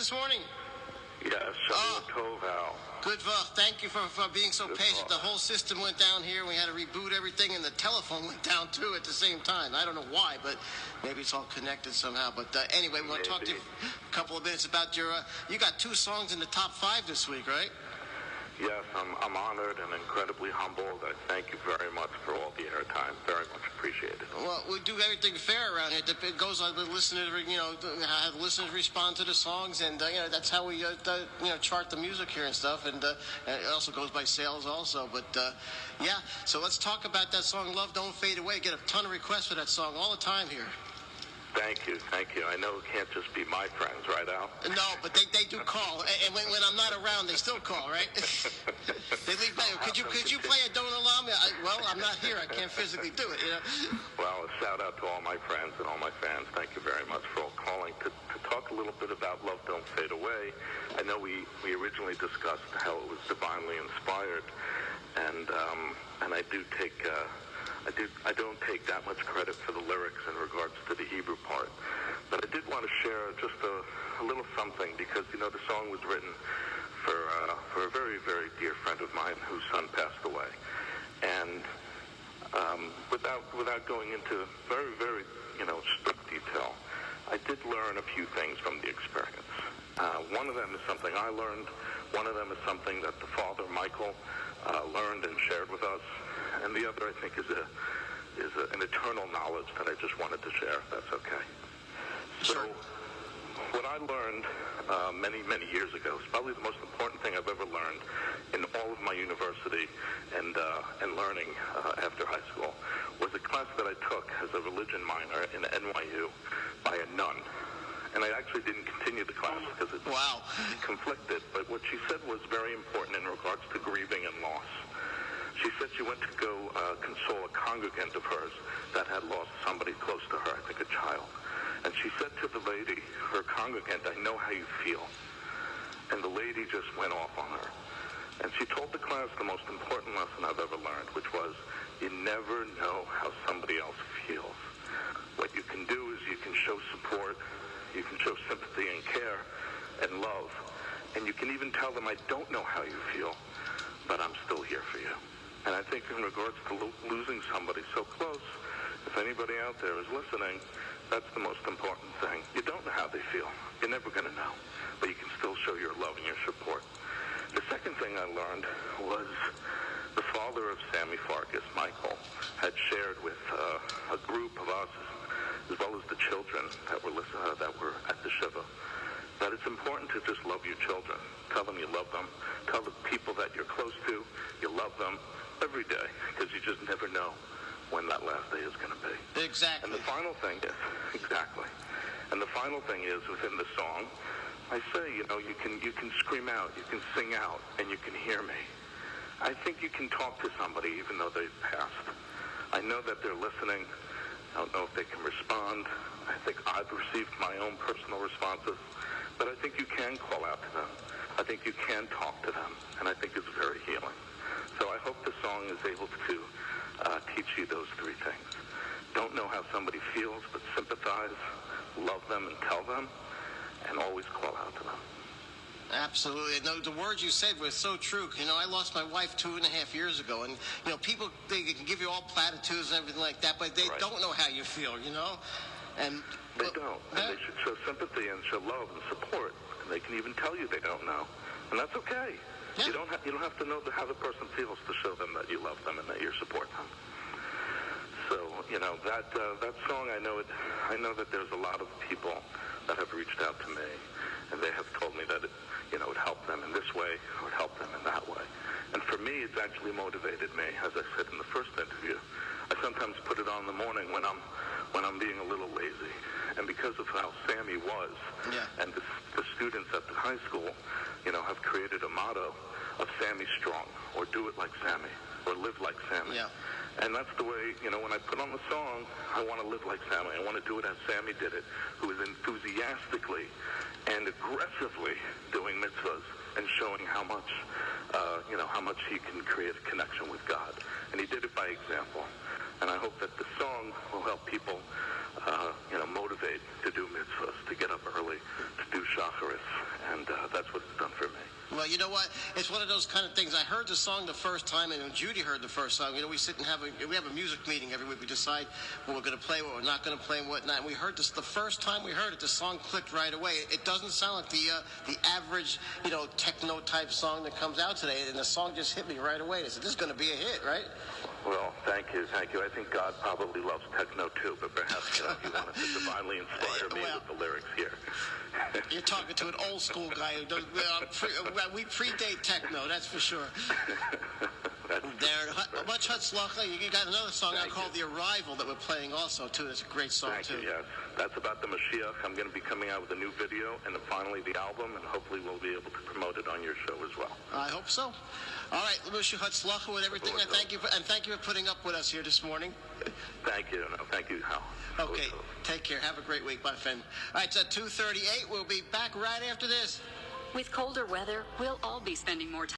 this morning? Yes, Tov. Good. Thank you for being so patient. The whole system went down here. We had to reboot everything, and the telephone went down, too, at the same time. I don't know why, but maybe it's all connected somehow. But anyway, we want to talk to you a couple of minutes about your... you got 2 songs in the top 5 this week, right? Yes, I'm honored and incredibly humbled. I thank you very much for all the airtime. Very much appreciated. Well, we do everything fair around here. It goes on the listeners, how the listeners respond to the songs, and that's how we chart the music here and stuff. And it also goes by sales also. But yeah, so let's talk about that song, "Love Don't Fade Away." Get a ton of requests for that song all the time here. Thank you. I know it can't just be my friends, right, Al? No, but they do call, and when I'm not around, they still call, right? They leave. Could you play a "Don't Allow Me"? Well, I'm not here. I can't physically do it. Well, a shout out to all my friends and all my fans. Thank you very much for all calling to talk a little bit about "Love Don't Fade Away." I know we originally discussed how it was divinely inspired, and I do take. I don't take that much credit for the lyrics in regards to the Hebrew part. But I did want to share just a little something because, the song was written for a very, very dear friend of mine whose son passed away. And without going into very, very, strict detail, I did learn a few things from the experience. One of them is something I learned. One of them is something that the father, Michael, learned and shared with us. And the other, I think, is an eternal knowledge that I just wanted to share, if that's okay. Sure. So what I learned many, many years ago is probably the most important thing I've ever learned in all of my university and learning after high school was a class that I took as a religion minor in NYU by a nun. And I actually didn't continue the class because it conflicted. But what she said was very important in regards to grieving and loss. She said she went to go console a congregant of hers that had lost somebody close to her, I think a child. And she said to the lady, her congregant, "I know how you feel." And the lady just went off on her. And she told the class the most important lesson I've ever learned, which was, you never know how somebody else feels. What you can do is you can show support, you can show sympathy and care and love, and you can even tell them, "I don't know how you feel, but I'm still here for you." And I think in regards to losing somebody so close, if anybody out there is listening, that's the most important thing. You don't know how they feel. You're never going to know. But you can still show your love and your support. The second thing I learned was the father of Sammy Farkas, Michael, had shared with a group of us, as well as the children that were at the Shiva, that it's important to just love your children. Tell them you love them. Tell the people that you're close to you love them every day, because you just never know when that last day is going to be. Exactly. And the final thing is, exactly. And the final thing is, within the song, I say, you can scream out, you can sing out, and you can hear me. I think you can talk to somebody even though they've passed. I know that they're listening. I don't know if they can respond. I think I've received my own personal responses. But I think you can call out to them. I think you can talk to them. And I think it's very healing. So I hope the song is able to teach you those 3 things. Don't know how somebody feels, but sympathize, love them and tell them, and always call out to them. Absolutely. No, the words you said were so true. I lost my wife 2.5 years ago, and people, they can give you all platitudes and everything like that, but they don't know how you feel. And they don't. And they should show sympathy and show love and support. And they can even tell you they don't know, and that's okay. Yeah. You don't have to know how the person feels to show them that you love them and that you support them. So that song, I know that there's a lot of people that have reached out to me, and they have told me that it helped them in this way or it helped them in that way. And for me, it's actually motivated me. As I said in the first interview, I sometimes put it on in the morning when I'm being a little lazy. And because of how Sammy was, and the students at the high school, have created a motto of Sammy Strong, or do it like Sammy, or live like Sammy. Yeah. And that's the way, when I put on the song, I want to live like Sammy. I want to do it as Sammy did it, who is enthusiastically and aggressively doing mitzvahs and showing how much he can create a connection with God. And he did it by example. And I hope that the song will help people, motivate to do mitzvahs, to get up early, to do shacharis, and that's what it's done for me. Well, you know what? It's one of those kind of things. I heard the song the first time, and when Judy heard the first song, we sit and have a music meeting every week. We decide what we're going to play, what we're not going to play, and whatnot. And we heard this the first time we heard it. The song clicked right away. It doesn't sound like the average, techno type song that comes out today. And the song just hit me right away. I said, "This is going to be a hit, right?" Well, thank you. I think God probably loves techno too, but perhaps He wanted to divinely inspire me with the lyrics here. You're talking to an old school guy who does. We predate techno, that's for sure. Darren, much hatzlacha. You got another song out called "The Arrival" that we're playing also too. That's a great song too. Thank you. Yes, that's about the Mashiach. I'm going to be coming out with a new video, and then finally the album, and hopefully we'll be able to promote it on your show as well. I hope so. All right, Lucia hatzlacha with everything, and thank you for putting up with us here this morning. Thank you. No, thank you, Hal. Okay, take care. Have a great week, my friend. All right, it's at 2:38. We'll be back right after this. With colder weather, we'll all be spending more time